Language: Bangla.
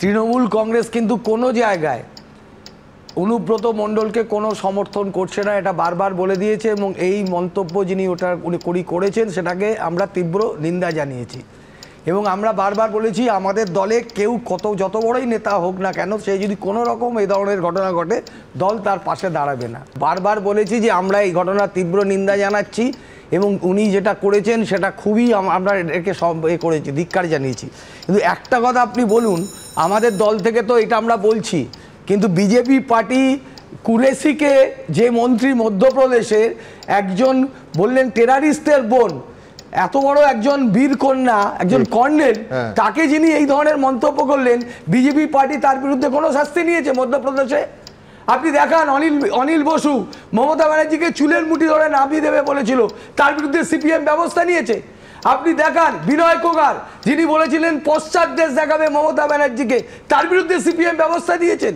তৃণমূল কংগ্রেস কিন্তু কোনো জায়গায় অনুব্রত মণ্ডলকে কোনো সমর্থন করছে না, এটা বারবার বলে দিয়েছে এবং এই মন্তব্য উনি করেছেন সেটাকে আমরা তীব্র নিন্দা জানিয়েছি এবং আমরা বারবার বলেছি আমাদের দলে কেউ যত বড়ই নেতা হোক না কেন, সে যদি কোনো রকম এই ধরনের ঘটনা ঘটে দল তার পাশে দাঁড়াবে না। বারবার বলেছি যে আমরা এই ঘটনার তীব্র নিন্দা জানাচ্ছি এবং উনি যেটা করেছেন সেটা খুবই আমরা একে করেছি, ধিক্কার জানিয়েছি। কিন্তু একটা কথা আপনি বলুন, আমাদের দল থেকে তো এটা আমরা বলছি, কিন্তু বিজেপি পার্টি কুরেশিকে যে মন্ত্রী মধ্যপ্রদেশের একজন বললেন টেরারিস্টের বোন, এত বড় একজন বীর কন্যা, একজন কর্নেল, তাকে যিনি এই ধরনের মন্তব্য করলেন, বিজেপি পার্টি তার বিরুদ্ধে কোনো শাস্তি নিয়েছে মধ্যপ্রদেশে? আপনি দেখান, অনিল বসু মমতা ব্যানার্জিকে চুলের মুঠি ধরে নামিয়ে দেবে বলেছিল, তার বিরুদ্ধে সিপিএম ব্যবস্থা নিয়েছে। আপনি দেখান বিনয় কোগার, যিনি বলেছিলেন পশ্চাৎ দেশ দেখাবে মমতা ব্যানার্জিকে, তার বিরুদ্ধে সিপিএম ব্যবস্থা দিয়েছেন।